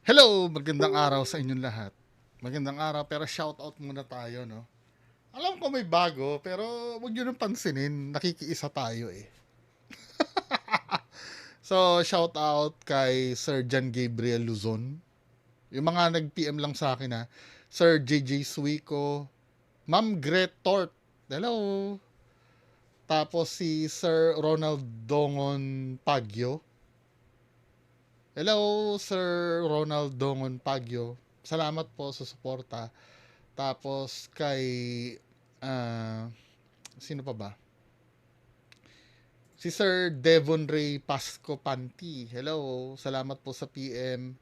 Hello, magandang araw sa inyong lahat. Magandang araw, pero shoutout muna tayo, no? Alam ko may bago, pero huwag nyo nang pansinin, nakikiisa tayo eh. So, shoutout kay Sir John Gabriel Luzon. Yung mga nag-PM lang sa akin ha. Sir JJ Suico, Ma'am Gret Tort, hello. Tapos si Sir Ronald Dongon Pagyo. Hello, Sir Ronald Dongon Pagyo. Salamat po sa suporta. Tapos kay sino pa ba? Si Sir Devon Ray Pasco Panti. Hello, salamat po sa PM.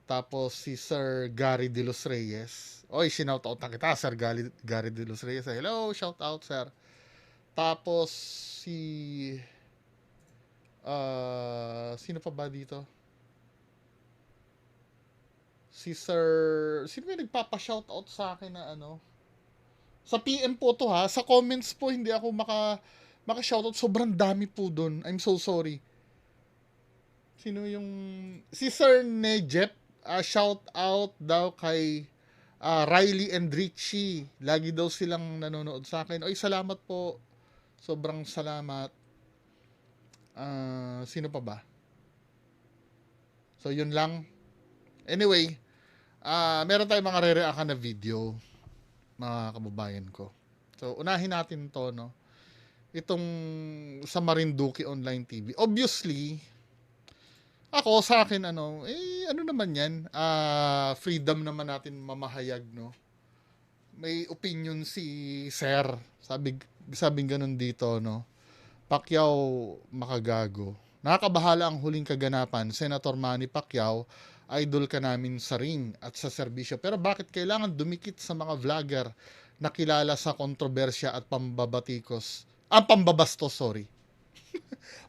Tapos si Sir Gary De Los Reyes. Oy, sinoutout na kita, Sir Gary De Los Reyes. Hello, shout out, sir. Tapos si sino pa ba dito? Si Sir, sino may nagpapa-shoutout sa akin na ano? Sa PM po to ha. Sa comments po hindi ako maka-shoutout. Sobrang dami po doon. I'm so sorry. Sino yung... Si Sir Nejep. Shout out daw kay Riley and Richie. Lagi daw silang nanonood sa akin. Oy, salamat po. Sobrang salamat. Sino pa ba? So, yun lang. Anyway, meron tayong mga re-react na video, mga kababayan ko. So, unahin natin to, no? Itong sa Marinduque Online TV. Obviously, ako sa akin, ano naman yan? Freedom naman natin mamahayag, no? May opinion si Sir. Sabing ganun dito, no? Pacquiao makagago. Nakakabahala ang huling kaganapan. Senator Manny Pacquiao, idol ka namin sa ring at sa serbisyo. Pero bakit kailangan dumikit sa mga vlogger na kilala sa kontrobersya at pambabatikos? Pambabastos, sorry.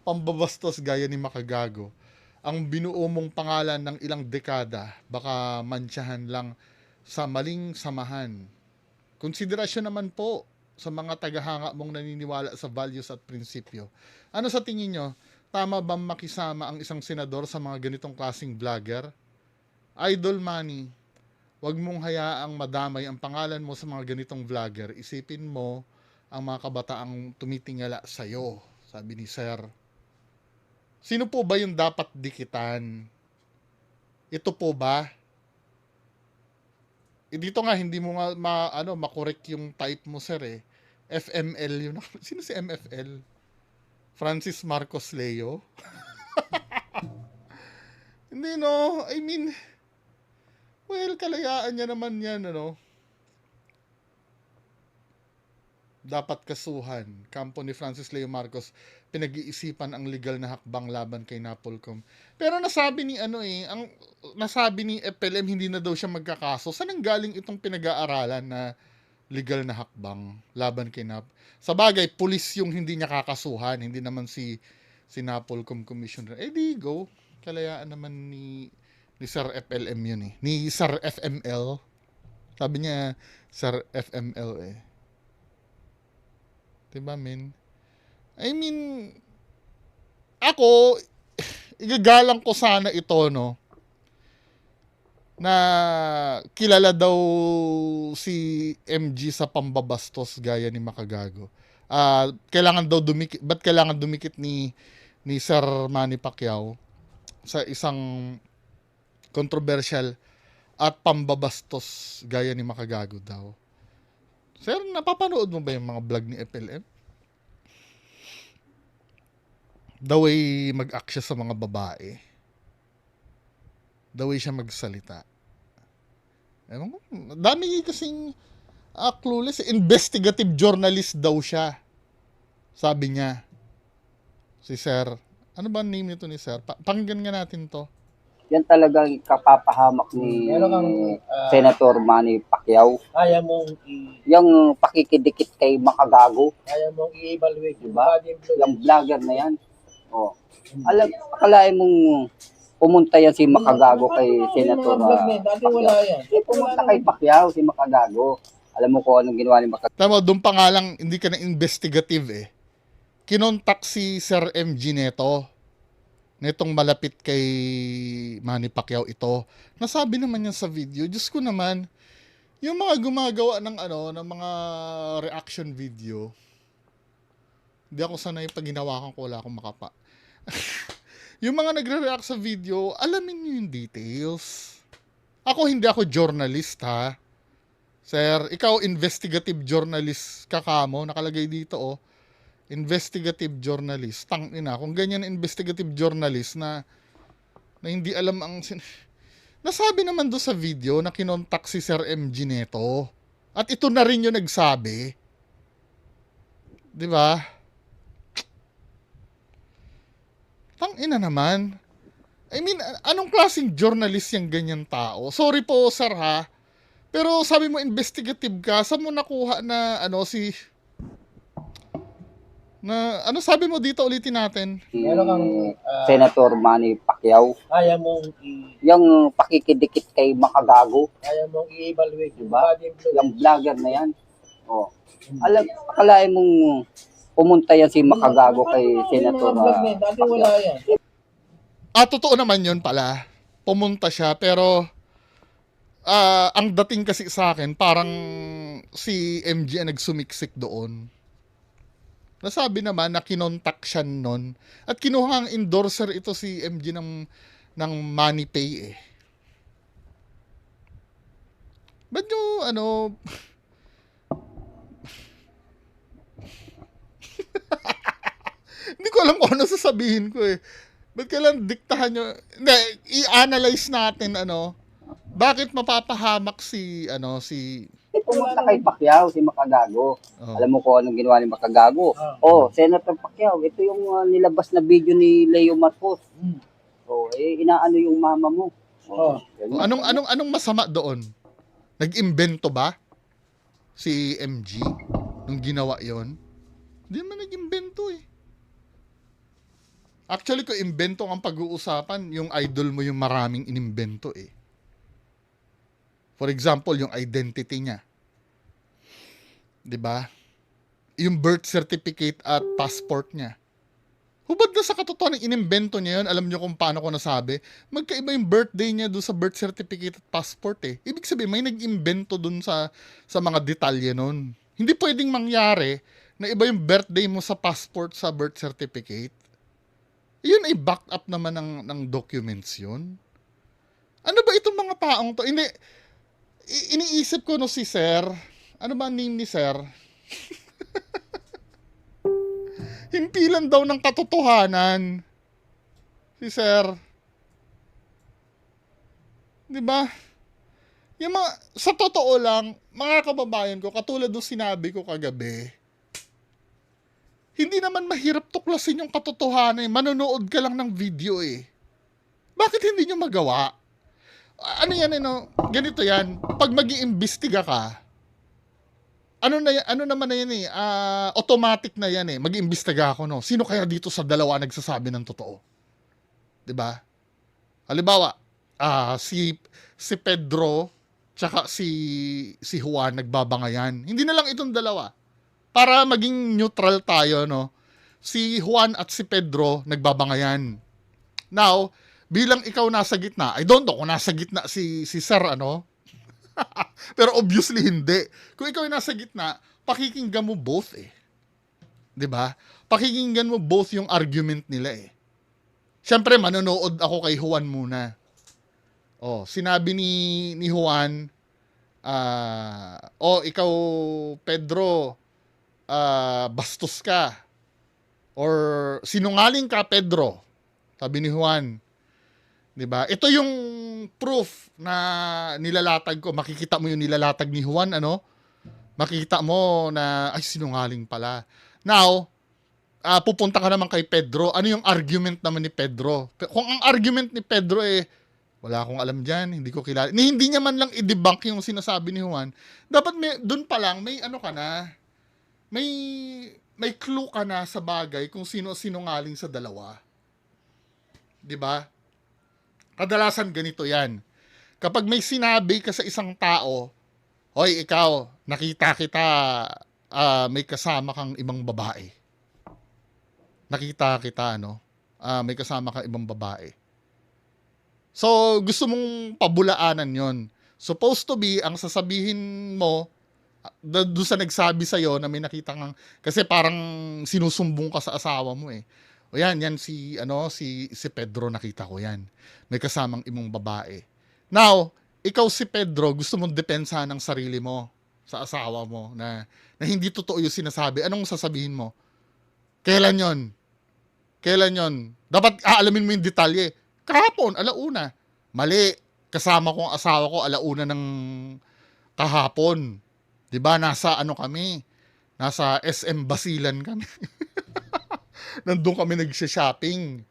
Pambabastos gaya ni Makagago. Ang binuo mong pangalan ng ilang dekada, baka mantsahan lang sa maling samahan. Konsiderasyon naman po sa mga tagahanga mong naniniwala sa values at prinsipyo. Ano sa tingin nyo? Tama bang makisama ang isang senador sa mga ganitong klaseng vlogger? Idol Manny, wag mong hayaang madamay ang pangalan mo sa mga ganitong vlogger. Isipin mo ang mga kabataang tumitingala sa'yo, sabi ni Sir. Sino po ba yung dapat dikitan? Ito po ba? Dito nga hindi mo nga makorek yung type mo, sir eh. FML yun. Sino si MFL? Francis Marcos Leo? Hindi, no. I mean, well, kalayaan niya naman yan, ano. Dapat kasuhan. Kampo ni Francis Leo Marcos, pinag-iisipan ang legal na hakbang laban kay Napolcom. Pero nasabi ni nasabi ni FLM hindi na daw siya magkakaso. Saan ang galing itong pinag-aaralan na legal na hakbang laban kay Sa bagay, pulis yung hindi niya kakasuhan, hindi naman si Napolcom Commissioner. Di go. Kalayaan naman ni Sir FLM yun eh. Ni Sir FML. Sabi niya, Sir FML eh. Diba, men? I mean, ako, igagalang ko sana ito, no? Na kilala daw si MG sa pambabastos gaya ni Makagago. Kailangan daw dumikit, ba't kailangan dumikit ni Sir Manny Pacquiao sa isang controversial at pambabastos gaya ni Makagago daw? Sir, napapanood mo ba yung mga vlog ni FLM? The way mag-act siya sa mga babae. The way siya magsalita. Ewan ko, dami kasing clueless. Investigative journalist daw siya. Sabi niya. Si Sir. Ano ba name nito ni Sir? Pakinggan nga natin to. Yan talagang kapapahamak ni Senator Manny Pacquiao. Kaya mong Yung pakikidikit kay Makagago. kaya mong i-evaluate Diba? Yung vlogger na yan. Oh. Akalain mong pumunta yan si Makagago kay Senator. Dati wala yan. Pumunta kay Pacquiao si Makagago. Alam mo kung anong ginawa ni Makagago. Tama, doon pa nga lang, hindi ka na investigative eh. Kinontak si Sir MG neto. netong malapit kay Manny Pacquiao ito. Nasabi naman niya sa video, Diyos ko naman, yung mga gumagawa ng ng mga reaction video, hindi ako sanay pag ginawakan ko, wala akong makapa. Yung mga nagre-react sa video, alamin niyo yung details. Hindi ako journalist ha. Sir, ikaw investigative journalist ka kamo, nakalagay dito oh. Investigative journalist. Tangina, kung ganyan investigative journalist na hindi alam ang nasabi naman do sa video na kinontak si Sir MG neto. At ito na rin yung nagsabi. 'Di ba? Tangina naman. I mean, anong klaseng journalist yung ganyan tao? Sorry po, sir ha. Pero sabi mo investigative ka, saan mo nakuha na sabi mo dito, ulitin natin? Si Meron kang, Senator Manny Pacquiao. Kaya mong Yung pakikidikit kay Makagago. kaya mong i-evaluate yung Diba? body employees. Yung vlogger na yan. Oh. Akalain mong pumunta yan si Makagago kay Senator. Yung mga vlog na yun, dati wala yan. Totoo naman yun pala. Pumunta siya, pero ang dating kasi sa akin, parang si MG ang nagsumiksik doon. Nasabi naman na kinontak siya nun. At kinuha ang endorser ito si MG ng MoneyPay eh. Ba't nyo, hindi ko alam kung ano sasabihin ko eh. Ba't kailan diktahan nyo? Hindi, i-analyze natin, bakit mapapahamak si Pumunta kay Pacquiao si Makagago. Oh. Alam mo kung anong ginawa ni Makagago? Oh, Senator Pacquiao, ito yung nilabas na video ni Leo Marcos. Oh, inaano yung mama mo. Oh. Ganun. Anong masama doon? Nag-imbento ba si MG nung ginawa yon? Hindi naman nag-imbento eh. Actually, kung imbento ang pag-uusapan, yung idol mo yung maraming inimbento eh. For example, yung identity niya. 'Di ba? Yung birth certificate at passport niya. Hubad na sa katotohanan ng inimbento niya yun. Alam niyo kung paano ko nasabi? Magkaiba yung birthday niya doon sa birth certificate at passport eh. Ibig sabihin, may nag-imbento doon sa mga detalye nun. Hindi pwedeng mangyari na iba yung birthday mo sa passport sa birth certificate. Yun ay backed up naman ng documents yun. Ano ba itong mga taong to? Hindi, iniisip ko no si Sir. Ano ba ang name ni Sir? Himpilan daw ng katotohanan. Si Sir. Di ba? Yung sa totoo lang, mga kababayan ko, katulad ng sinabi ko kagabi, hindi naman mahirap tuklasin yung katotohanan eh. Manonood ka lang ng video eh. Bakit hindi nyo magawa? Ano yan, ganito yan. Pag mag-iimbestiga ka, ano naman na yan eh, automatic na yan eh. Mag-iimbestiga ako, no? Sino kaya dito sa dalawa nagsasabi ng totoo? 'Di ba? Halimbawa, si Pedro tsaka si Juan nagbabangayan. Hindi na lang itong dalawa. Para maging neutral tayo, no? Si Juan at si Pedro nagbabangayan. Now, bilang ikaw nasa gitna, I don't know kung nasa gitna si Sir, pero obviously hindi. Kung ikaw ay nasa gitna, pakikinggan mo both eh. 'Di ba? Pakikinggan mo both yung argument nila eh. Siyempre, manonood ako kay Juan muna. Oh, sinabi ni Juan, ikaw, Pedro, bastos ka. Or sinungaling ka, Pedro. Sabi ni Juan. 'Di ba? Ito yung proof na nilalatag ko. Makikita mo yung nilalatag ni Juan, Makikita mo na ay sinungaling pala. Now, pupunta ka naman kay Pedro. Ano yung argument naman ni Pedro? Kung ang argument ni Pedro wala akong alam diyan, hindi ko kilala. Hindi niya man lang i-debunk yung sinasabi ni Juan. Dapat doon pa lang may ka na. May clue ka na sa bagay kung sino sinungaling sa dalawa. 'Di ba? Kadalasan ganito 'yan. Kapag may sinabi ka sa isang tao, "Hoy, ikaw, nakita kita may kasama kang ibang babae." Nakita kita, may kasama kang ibang babae. So, gusto mong pabulaanan yon. Supposed to be, ang sasabihin mo, doon sa nagsabi sa'yo na may nakita kang, kasi parang sinusumbong ka sa asawa mo eh. O yan si Pedro, nakita ko yan. May kasamang ibang babae. Now, ikaw si Pedro, gusto mong depensahan ng sarili mo sa asawa mo na hindi totoo yung sinasabi. Anong sasabihin mo? Kailan yon? Kailan yon? Dapat aalamin mo yung detalye. Kahapon, alauna. Mali. Kasama ko ang asawa ko, alauna ng kahapon. 'Di ba? Nasa kami? Nasa SM Basilan kami. Nandun kami nag-shopping.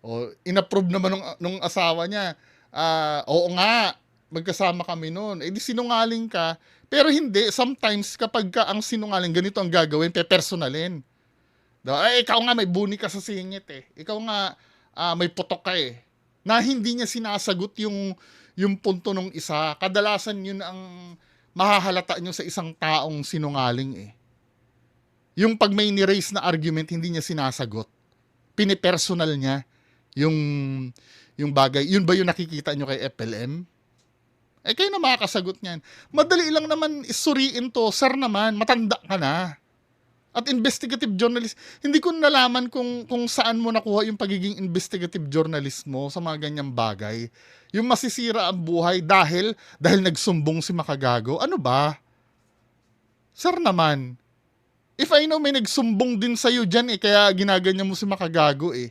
O, inapprove naman nung asawa niya. Oo nga, magkasama kami noon. Eh di sinungaling ka. Pero hindi, sometimes kapag ka ang sinungaling, ganito ang gagawin, pepersonalin. Ikaw nga may buni ka sa singit eh. Ikaw nga may putok ka eh. Na hindi niya sinasagot yung punto ng isa. Kadalasan yun ang mahahalata nyo sa isang taong sinungaling eh. Yung pag may ni-raise na argument, hindi niya sinasagot. Pinipersonal niya yung bagay. Yun ba yung nakikita nyo kay FLM? Eh kayo na makakasagot niyan. Madali lang naman isuriin to. Sir naman, matanda ka na. At investigative journalist, hindi ko nalaman kung saan mo nakuha yung pagiging investigative journalist mo sa mga ganyang bagay. Yung masisira ang buhay dahil nagsumbong si Makagago. Ano ba? Sir naman, if I know may nagsumbong din sa'yo dyan kaya ginaganyan mo si Makagago eh.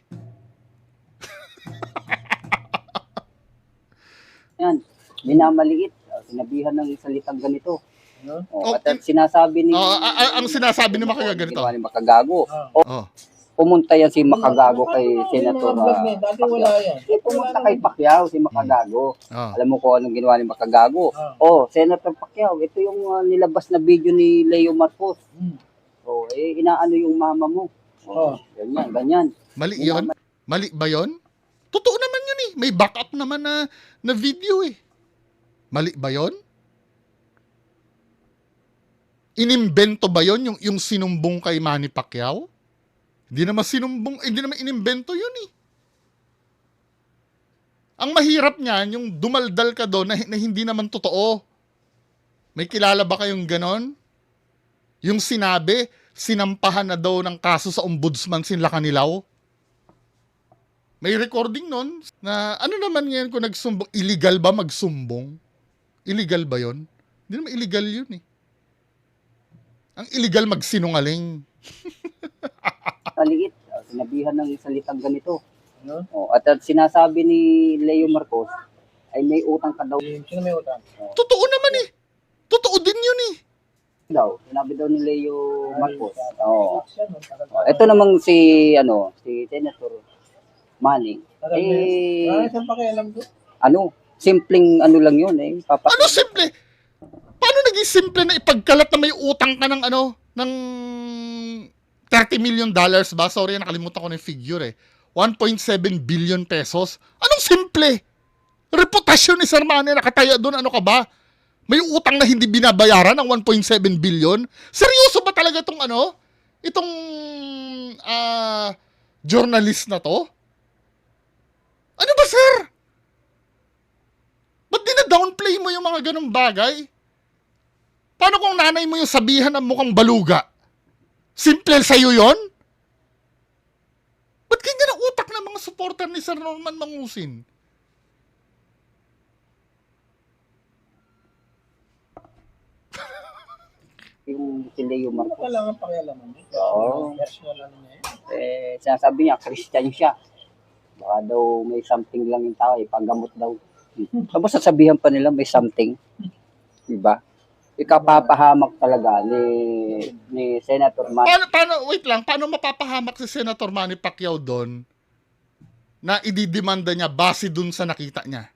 Yan, minamaliit. Sinabihan ng salitang ganito. Ano? At sinasabi ni... ang sinasabi ni Makagago ganito. Ginawa ni Makagago. Oh. Pumunta yan si Makagago kay Senator. Dati wala yan. Pumunta kay Pacquiao si Makagago. Oh. Alam mo kung anong ginawa ni Makagago? Senator Pacquiao, ito yung nilabas na video ni Leo Marcos. Inaano yung mama mo. Ganyan. Mali yun? Mali ba yun? Totoo naman yun eh. May backup naman na video eh. Mali ba yun? Inimbento ba yun yung sinumbong kay Manny Pacquiao? Hindi naman inimbento yun eh. Ang mahirap niyan, yung dumaldal ka doon na hindi naman totoo. May kilala ba kayong ganon? Yung sinabi, sinampahan na daw ng kaso sa ombudsman si Lacanilaw. May recording nun na ano naman yan kung nagsumbong. Illegal ba magsumbong? Illegal ba yun? Hindi naman illegal yun eh. Ang illegal magsinungaling. Maliit. Sinabihan ng salitang ganito. Ano? At sinasabi ni Leo Marcos ay may utang ka daw. Sino may utang? Totoo naman eh. Totoo din yun eh. Sinabi daw ni Leo Marcos. Ito namang si Senator Manny. Saan pa kaya alam doon? Simpleng lang yun eh. Ano simple? Paano naging simple na ipagkalat na may utang ka ng ng $30 million ba? Sorry, nakalimutan ko na yung figure eh. 1.7 billion pesos. Anong simple? Reputasyon ni Sir Manny nakataya doon. Ano ka ba? May utang na hindi binabayaran ng 1.7 billion? Seryoso ba talaga itong journalist na to? Ano ba, sir? Ba't dina-downplay mo yung mga ganong bagay? Paano kung nanay mo yung sabihan ng mukhang baluga? Simple sa'yo yon? Ba't ganyan ang utak ng mga supporter ni Sir Norman Mangusin? Yung si Leo Ano Marcos. kailangan pakialaman? Personal ano niya yun. Sinasabi niya, Christian siya. Baka daw may something lang yung tao, paggamot daw. Tapos sasabihan pa nila may something. Diba? Ikapapahamak talaga ni Senator Manny. Paano mapapahamak si Senator Manny Pacquiao doon na ididemanda niya base dun sa nakita niya?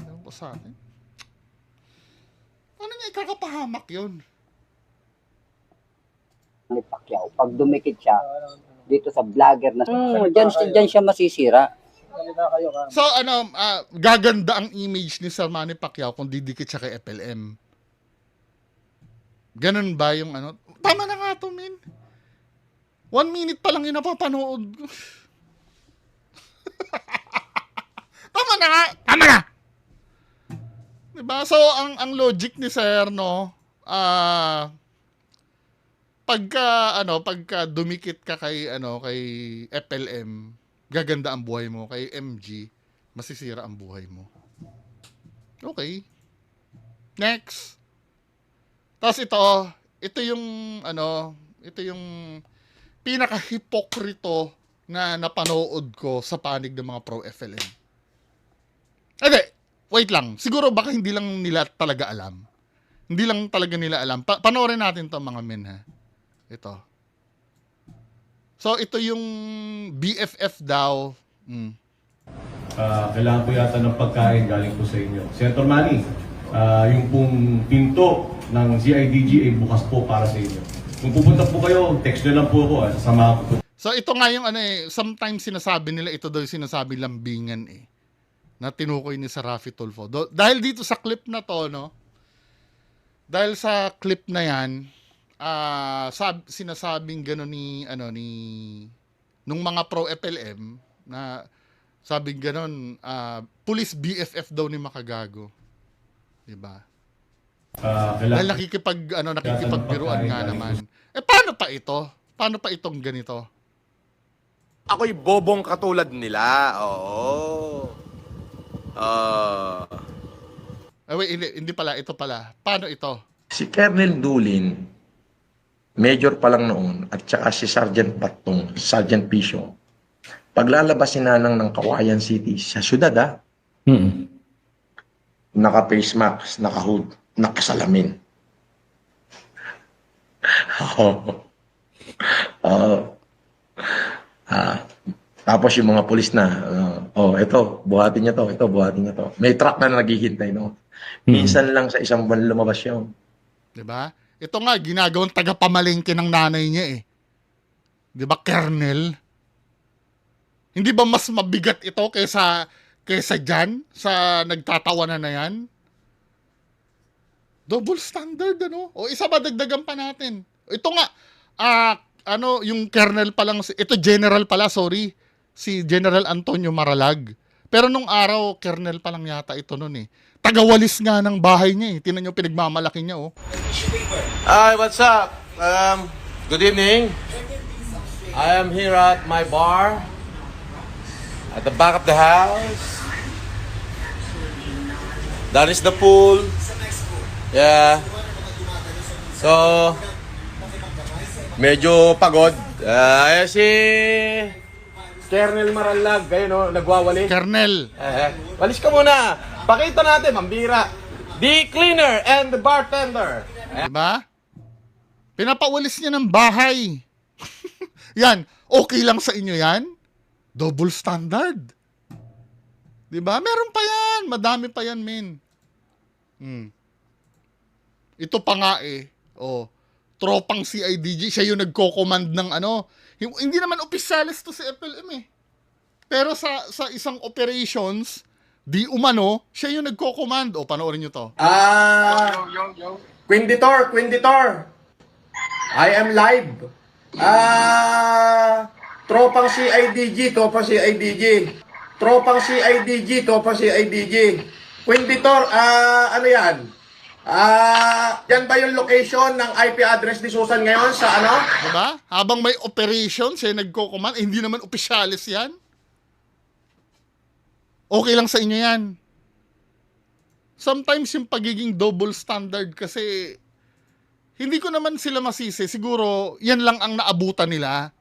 Ewan ko sa akin. Paano niya ikakapahamak yun? Ni Pacquiao. Pag dumikit siya dito sa vlogger na diyan siya masisira. Salita kayo ka. So gaganda ang image ni Sir Manny Pacquiao kung didikit siya kay FLM. Ganun ba yung ano? Tama na nga to, men. 1 minute pa lang yung napapanood ko. Tama na nga! Tama na! Diba? So, ang logic ni Sir, no, pagka dumikit ka kay FLM, gaganda ang buhay mo. Kay MG, masisira ang buhay mo. Okay. Next. Tapos ito yung pinaka-hipokrito na napanood ko sa panig ng mga pro-FLM. Hindi, wait lang. Siguro baka hindi lang nila talaga alam. Hindi lang talaga nila alam. Panoorin natin to mga men, ha. Ito. So, ito yung BFF daw. Kailangan po yata ng pagkain galing po sa inyo. Senator Manny, yung pong pinto ng CIDG ay bukas po para sa inyo. Kung pupunta po kayo, text nyo lang po ako. Sasama ko po. So, ito nga yung sometimes sinasabi nila, ito daw yung sinasabi lambingan na tinukoy ni Sir Raffy Tulfo. Dahil dito sa clip na to, no? Dahil sa clip na yan, sinasabing gano'n nung mga pro-FLM na sabing gano'n, police BFF daw ni Makagago. Diba? Dahil nakikipagbiruan nga naman. Paano pa ito? Paano pa itong ganito? Ako'y bobong katulad nila. Oo. Wait, hindi pala. Ito pala. Paano ito? Si Colonel Dulin, major pa lang noon, at saka si Sergeant Patong, Sergeant Pisio, paglalabas si Nanang ng Kawayan City sa syudad, naka-face mask, naka-hood, nakasalamin. Tapos yung mga pulis na, ito, buhatin niya to, ito, buhatin niya to. May truck na naghihintay, no? Minsan lang sa isang buwan lumabas yun. Diba? Ito nga, ginagawang tagapamalengke ng nanay niya eh. Diba, Colonel? Hindi ba mas mabigat ito kaysa dyan? Sa nagtatawanan na yan? Double standard, ano? O isa ba, dagdagan pa natin? Ito nga, yung Colonel pa lang, ito General pala, sorry. Si General Antonio Maralag. Pero nung araw, Colonel pa lang yata ito nun eh. Tagawalis nga ng bahay niya eh. Tinan niyo pinagmamalaki niya oh. Hi, what's up? Good evening. I am here at my bar at the back of the house. That is the pool. Yeah. So, medyo pagod. Si Colonel Maralag, kayo no, nagwawali. Colonel. Walis ka muna. Pakita natin, mambira. The cleaner and the bartender. Diba? Pinapawalis niya ng bahay. Yan, okay lang sa inyo yan? Double standard. Diba? Meron pa yan. Madami pa yan, men. Ito pa nga eh. Tropang CIDG. Siya yung nagko-command ng hindi naman opisyalis to si FLM eh. Pero sa isang operations, di umano, siya yung nagko-command. Panoorin nyo to. Quinditor. I am live. Tropang CIDG. Quinditor, ano yan? Yan ba yung location ng IP address ni Susan ngayon sa ano? Diba? Habang may operation, siya nagko-command. Hindi naman opisyalis yan. Okay lang sa inyo yan. Sometimes yung pagiging double standard kasi hindi ko naman sila masisi. Siguro, yan lang ang naabutan nila.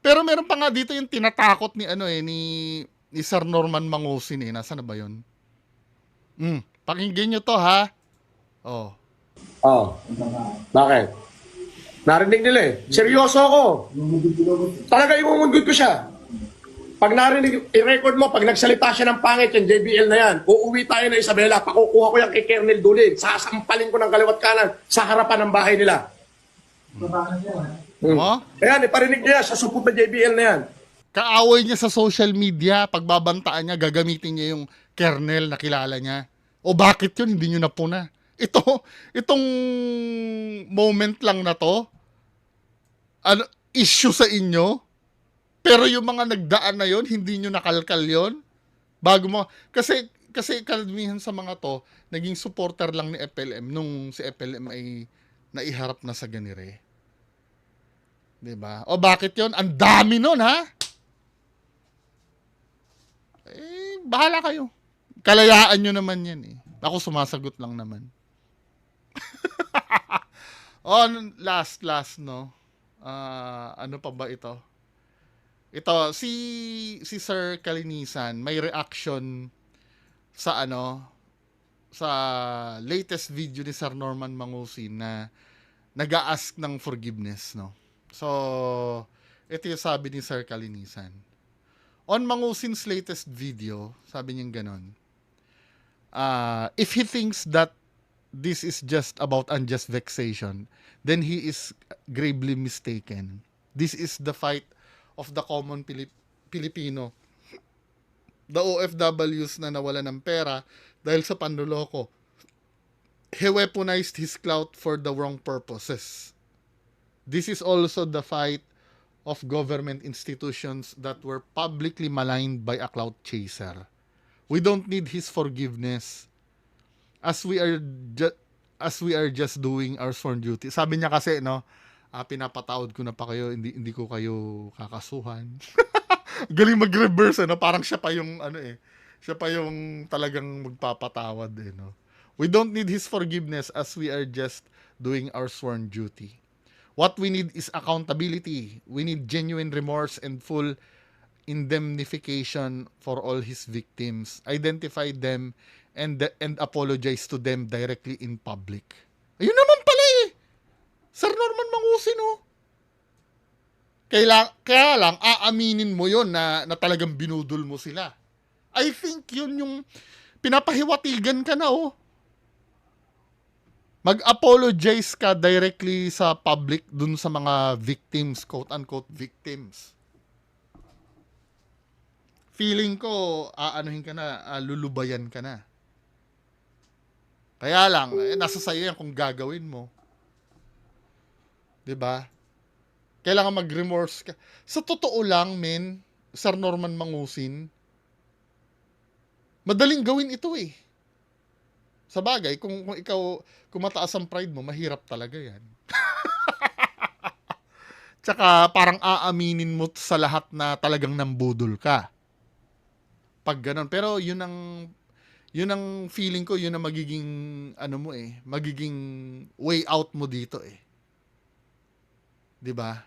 Pero meron pa nga dito yung tinatakot ni Sir Norman Mangusin eh. Nasaan na ba yun? Pakinggan nyo to ha. Bakit? Narinig nila eh. Seryoso ako. Talaga imumungkot ko siya. Pag narinig, i-record mo, pag nagsalita siya ng pangit, yung JBL na yan, uuwi tayo na Isabela, pakukuha ko yung kay Colonel Dulin, sasampalin ko ng kaliwat kanan sa harapan ng bahay nila. Ayan, iparinig niya sa supot na JBL na yan. Kaaway niya sa social media, pagbabantaan niya, gagamitin niya yung kernel na kilala niya. O bakit yun? Hindi nyo napuna. Itong moment lang na to, ano, issue sa inyo, pero yung mga nagdaan na yon, hindi nyo nakalkal yon. Bago mo, kasi karamihan sa mga to, naging supporter lang ni FLM nung si FLM ay naiharap na sa ganire. 'Di ba? O bakit yon? Ang dami nun, ha? Bahala kayo. Kalayaan nyo naman yan eh. Ako sumasagot lang naman. Last, no? Ano pa ba ito? Ito, si Sir Kalinisan, may reaction sa sa latest video ni Sir Norman Mangusin na nag-a-ask ng forgiveness, no? So, ito yung sabi ni Sir Kalinisan. On Mangusin's latest video, sabi niya ganon, if he thinks that this is just about unjust vexation, then he is gravely mistaken. This is the fight of the common Pilipino. The OFWs na nawala ng pera dahil sa panloloko. He weaponized his clout for the wrong purposes. This is also the fight of government institutions that were publicly maligned by a clout chaser. We don't need his forgiveness as we are just doing our sworn duty. Sabi niya kasi, no, pinapatawad ko na pa kayo, hindi ko kayo kakasuhan. Galing mag-reverse, no? Parang siya pa yung siya pa yung talagang magpapatawad, no. We don't need his forgiveness as we are just doing our sworn duty. What we need is accountability. We need genuine remorse and full indemnification for all his victims. Identify them and apologize to them directly in public. Ayun naman pala eh. Sir Norman Mangusin, oh. Kaya lang, aaminin mo yon na talagang binudol mo sila. I think yun yung pinapahiwatigan ka na, oh. Mag-apologize ka directly sa public dun sa mga victims, quote-unquote victims. Feeling ko, aanuhin ka na, lulubayan ka na. Kaya lang, nasa sayo yan kung gagawin mo. 'Di ba? Kailangan mag-remorse ka. Sa totoo lang, men, Sir Norman Mangusin, madaling gawin ito eh. Sa bagay, kung ikaw, kung mataas ang pride mo, mahirap talaga yan. Tsaka parang aaminin mo sa lahat na talagang nambudol ka. Pag ganun. Pero yun ang feeling ko, yun ang magiging, magiging way out mo dito eh. 'Di ba?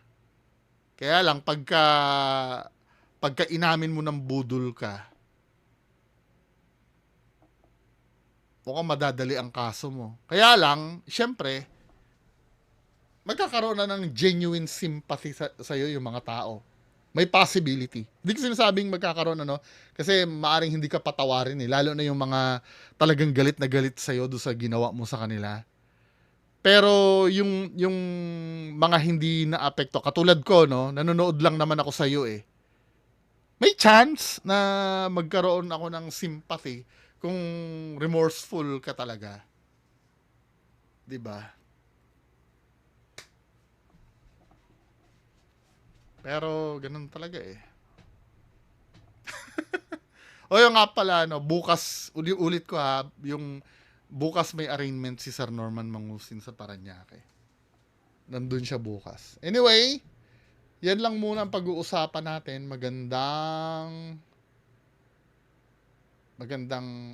Kaya lang, pagka inamin mo ng budol ka, mukhang madadali ang kaso mo. Kaya lang, syempre, magkakaroon na ng genuine sympathy sa'yo yung mga tao. May possibility. Hindi ko sinasabing magkakaroon, kasi maaring hindi ka patawarin eh. Lalo na yung mga talagang galit na galit sa'yo doon sa ginawa mo sa kanila. Pero yung mga hindi na apekto, katulad ko, nanonood lang naman ako sa'yo eh. May chance na magkaroon ako ng sympathy kung remorseful ka talaga. 'Di ba? Pero ganun talaga eh. O yung nga pala, bukas, ulit ko ha, yung bukas may arraignment si Sir Norman Mangusin sa Parañaque. Nandun siya bukas. Anyway, yan lang muna ang pag-uusapan natin. Magandang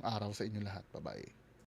araw sa inyo lahat. Bye-bye.